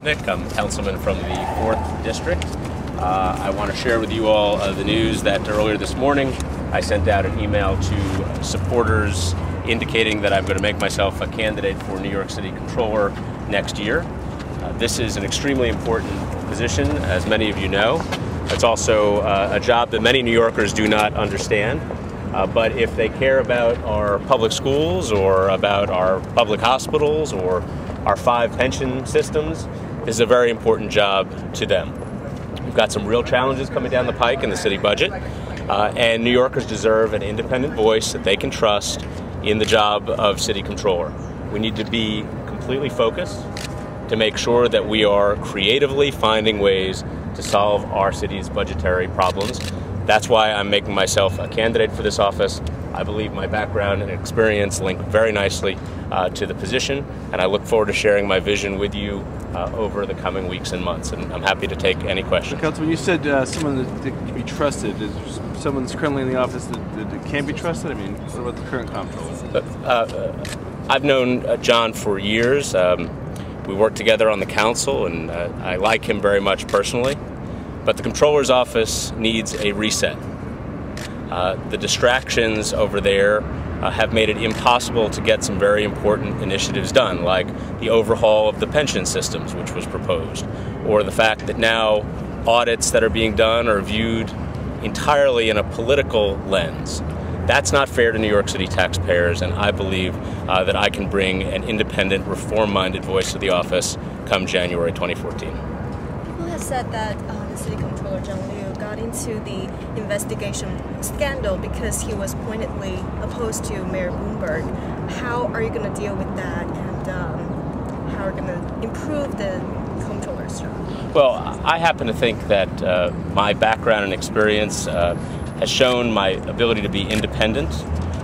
Nick, I'm Councilman from the 4th District. I want to share with you all the news that earlier this morning I sent out an email to supporters indicating that I'm going to make myself a candidate for New York City Comptroller next year. This is an extremely important position, as many of you know. It's also a job that many New Yorkers do not understand. But if they care about our public schools or about our public hospitals or our 5 pension systems, this is a very important job to them. We've got some real challenges coming down the pike in the city budget, and New Yorkers deserve an independent voice that they can trust in the job of city controller. We need to be completely focused to make sure that we are creatively finding ways to solve our city's budgetary problems. That's why I'm making myself a candidate for this office. I believe my background and experience link very nicely to the position, and I look forward to sharing my vision with you over the coming weeks and months, and I'm happy to take any questions. Councilman, you said someone that can be trusted. Is there someone that's currently in the office that can't be trusted? I mean, what about the current comptroller? I've known John for years. We work together on the council, and I like him very much personally. But the Comptroller's office needs a reset. The distractions over there have made it impossible to get some very important initiatives done, like the overhaul of the pension systems, which was proposed, or the fact that now audits that are being done are viewed entirely in a political lens. That's not fair to New York City taxpayers, and I believe that I can bring an independent, reform-minded voice to the office come January 2014. People have said that the City Comptroller, John Liu, got into the investigation scandal because he was pointedly opposed to Mayor Bloomberg. How are you going to deal with that, and how are you going to improve the Comptroller's job? Well, I happen to think that my background and experience has shown my ability to be independent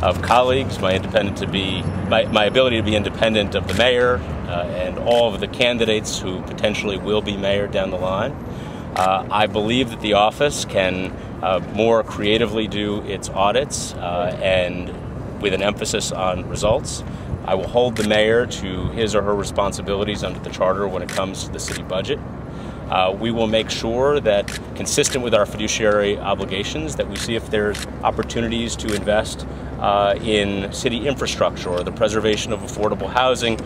of colleagues, my ability to be independent of the mayor and all of the candidates who potentially will be mayor down the line. I believe that the office can more creatively do its audits and with an emphasis on results. I will hold the mayor to his or her responsibilities under the charter when it comes to the city budget. We will make sure that, consistent with our fiduciary obligations, that we see if there's opportunities to invest in city infrastructure or the preservation of affordable housing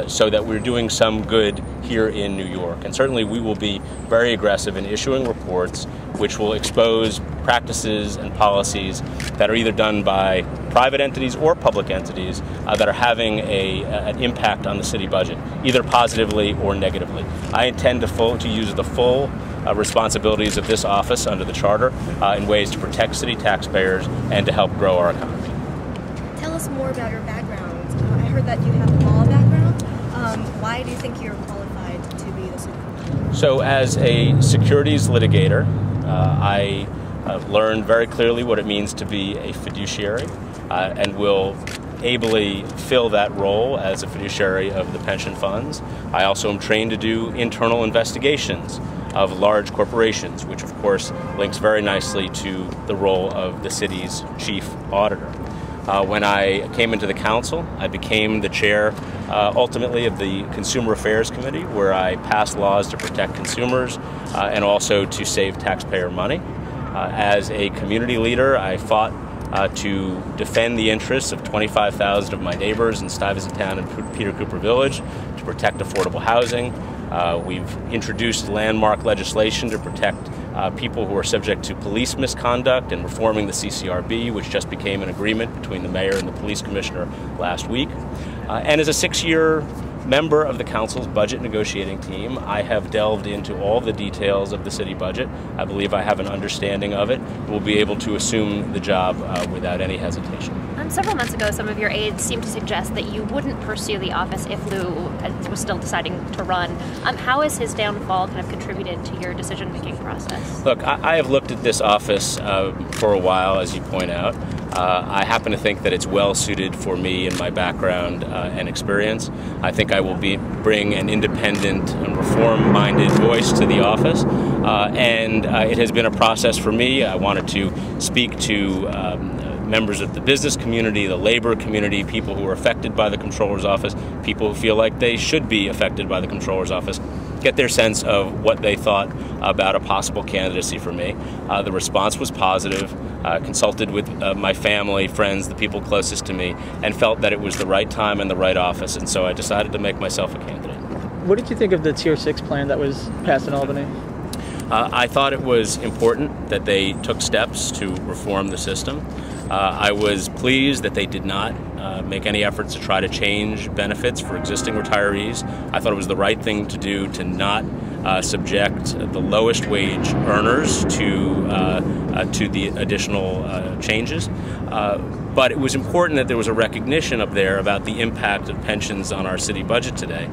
so that we're doing some good here in New York. And certainly we will be very aggressive in issuing reports which will expose practices and policies that are either done by private entities or public entities that are having an impact on the city budget, either positively or negatively. I intend to use the full responsibilities of this office under the charter in ways to protect city taxpayers and to help grow our economy. Tell us more about your background. I heard that you have a law background. Why do you think you're qualified to be the city comptroller? So as a securities litigator, I learned very clearly what it means to be a fiduciary and will ably fill that role as a fiduciary of the pension funds. I also am trained to do internal investigations of large corporations, which of course links very nicely to the role of the city's chief auditor. When I came into the council, I became the chair ultimately of the Consumer Affairs Committee, where I passed laws to protect consumers and also to save taxpayer money. As a community leader, I fought to defend the interests of 25,000 of my neighbors in Stuyvesant Town and Peter Cooper Village, to protect affordable housing. We've introduced landmark legislation to protect people who are subject to police misconduct and reforming the CCRB, which just became an agreement between the mayor and the police commissioner last week. And as a 6-year member of the council's budget negotiating team, I have delved into all the details of the city budget. I believe I have an understanding of it. We'll be able to assume the job without any hesitation. Several months ago, some of your aides seemed to suggest that you wouldn't pursue the office if Liu was still deciding to run. How has his downfall kind of contributed to your decision-making process? Look, I have looked at this office for a while, as you point out. I happen to think that it's well suited for me and my background and experience. I think I will bring an independent and reform-minded voice to the office, and it has been a process for me. I wanted to speak to members of the business community, the labor community, people who are affected by the Comptroller's office, people who feel like they should be affected by the Comptroller's office. get their sense of what they thought about a possible candidacy for me. The response was positive. Consulted with my family, friends, the people closest to me, and felt that it was the right time and the right office, and so I decided to make myself a candidate. What did you think of the Tier 6 plan that was passed in Albany? I thought it was important that they took steps to reform the system. I was pleased that they did not make any efforts to try to change benefits for existing retirees. I thought it was the right thing to do to not subject the lowest wage earners to the additional changes. But it was important that there was a recognition up there about the impact of pensions on our city budget today.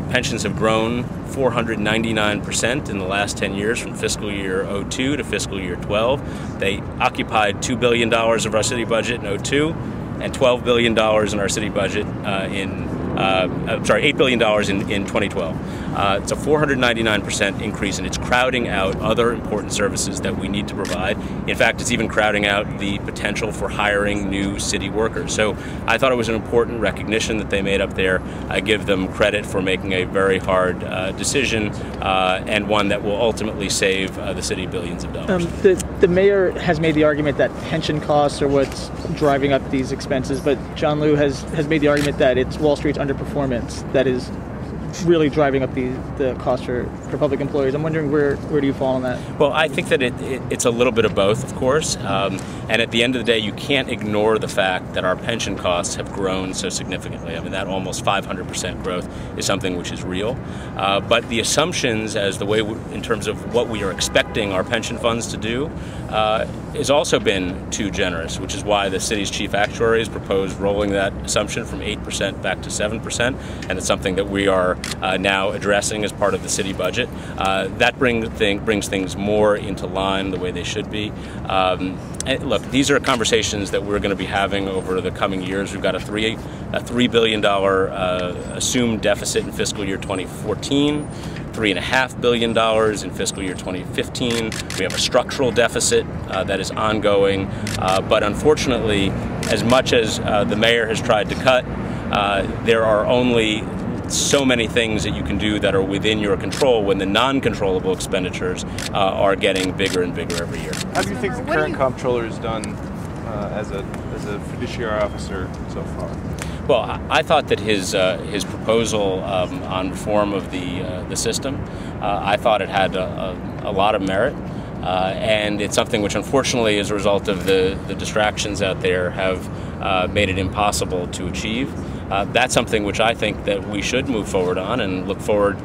Pensions have grown 499% in the last 10 years, from fiscal year 02 to fiscal year 12. They occupied $2 billion of our city budget in 02 and $12 billion in our city budget $8 billion in 2012. It's a 499% increase, and it's crowding out other important services that we need to provide. In fact, it's even crowding out the potential for hiring new city workers. So I thought it was an important recognition that they made up there. I give them credit for making a very hard decision, and one that will ultimately save the city billions of dollars. The mayor has made the argument that pension costs are what's driving up these expenses, but John Liu has made the argument that it's Wall Street's underperformance that is really driving up the cost for public employees. I'm wondering where do you fall on that? Well, I think that it's a little bit of both, of course. And at the end of the day, you can't ignore the fact that our pension costs have grown so significantly. I mean, that almost 500% growth is something which is real. But the assumptions as the way in terms of what we are expecting our pension funds to do has also been too generous, which is why the city's chief actuary has proposed rolling that assumption from 8% back to 7%. And it's something that we are now addressing as part of the city budget. That brings things more into line the way they should be. And look, these are conversations that we're going to be having over the coming years. We've got a $3 billion assumed deficit in fiscal year 2014. $3.5 billion in fiscal year 2015. We have a structural deficit that is ongoing. But unfortunately, as much as the mayor has tried to cut, there are only so many things that you can do that are within your control when the non-controllable expenditures are getting bigger and bigger every year. How do you think the current comptroller has done as a fiduciary officer so far? Well, I thought that his proposal on reform of the system, I thought it had a lot of merit, and it's something which, unfortunately, as a result of the distractions out there, have made it impossible to achieve. That's something which I think that we should move forward on, and look forward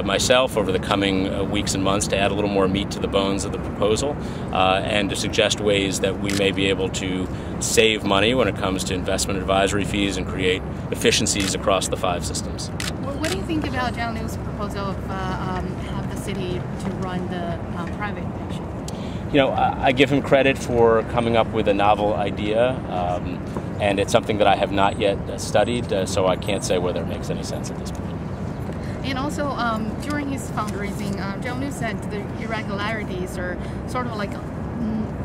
myself over the coming weeks and months to add a little more meat to the bones of the proposal, and to suggest ways that we may be able to save money when it comes to investment advisory fees and create efficiencies across the 5 systems. Well, what do you think about John Liu's proposal of have the city to run the private pension? You know, I give him credit for coming up with a novel idea, and it's something that I have not yet studied, so I can't say whether it makes any sense at this point. And also, during his fundraising, John Liu said the irregularities are sort of like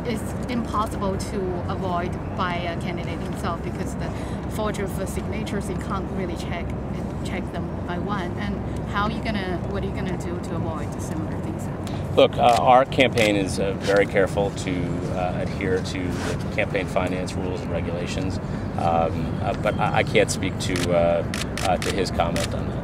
it's impossible to avoid by a candidate himself, because the forge of signatures, he can't really check them by one. And what are you gonna do to avoid similar things? Look, our campaign is very careful to adhere to the campaign finance rules and regulations, but I can't speak to his comment on that.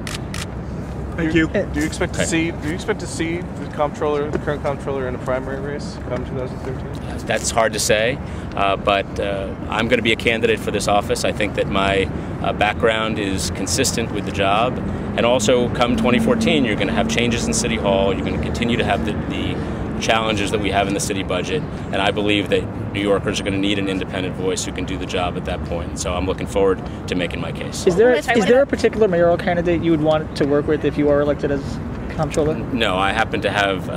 Thank you. Do you expect to see the current comptroller in a primary race come 2013? That's hard to say, but I'm going to be a candidate for this office. I think that my background is consistent with the job, and also come 2014, you're going to have changes in City Hall. You're going to continue to have the challenges that we have in the city budget, and I believe that New Yorkers are going to need an independent voice who can do the job at that point. So I'm looking forward to making my case. Is there a particular mayoral candidate you would want to work with if you are elected as comptroller? No, I happen to have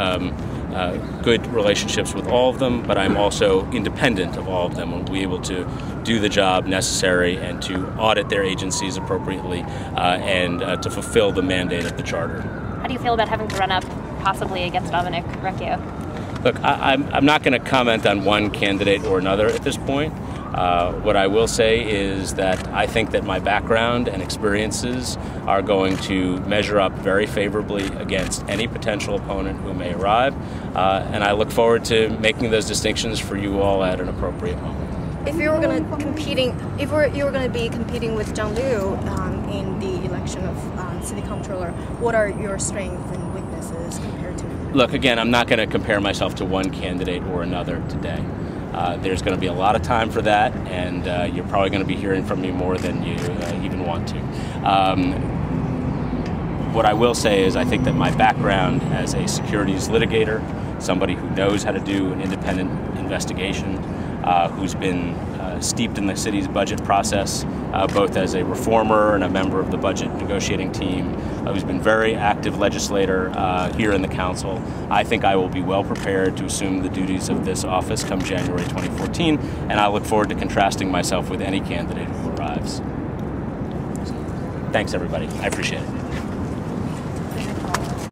good relationships with all of them, but I'm also independent of all of them and will be able to do the job necessary and to audit their agencies appropriately and to fulfill the mandate of the charter. How do you feel about having to run up possibly against Dominic Recchio? Look, I'm not going to comment on one candidate or another at this point. What I will say is that I think that my background and experiences are going to measure up very favorably against any potential opponent who may arrive, and I look forward to making those distinctions for you all at an appropriate moment. If you were going to be competing with John Liu in the election of City Comptroller, what are your strengths and weaknesses compared to him? Look, again, I'm not going to compare myself to one candidate or another today. There's going to be a lot of time for that, and you're probably going to be hearing from me more than you even want to. What I will say is I think that my background as a securities litigator, somebody who knows how to do an independent investigation, who's been steeped in the city's budget process, both as a reformer and a member of the budget negotiating team, who's been very active legislator here in the council. I think I will be well prepared to assume the duties of this office come January 2014, and I look forward to contrasting myself with any candidate who arrives. Thanks, everybody. I appreciate it.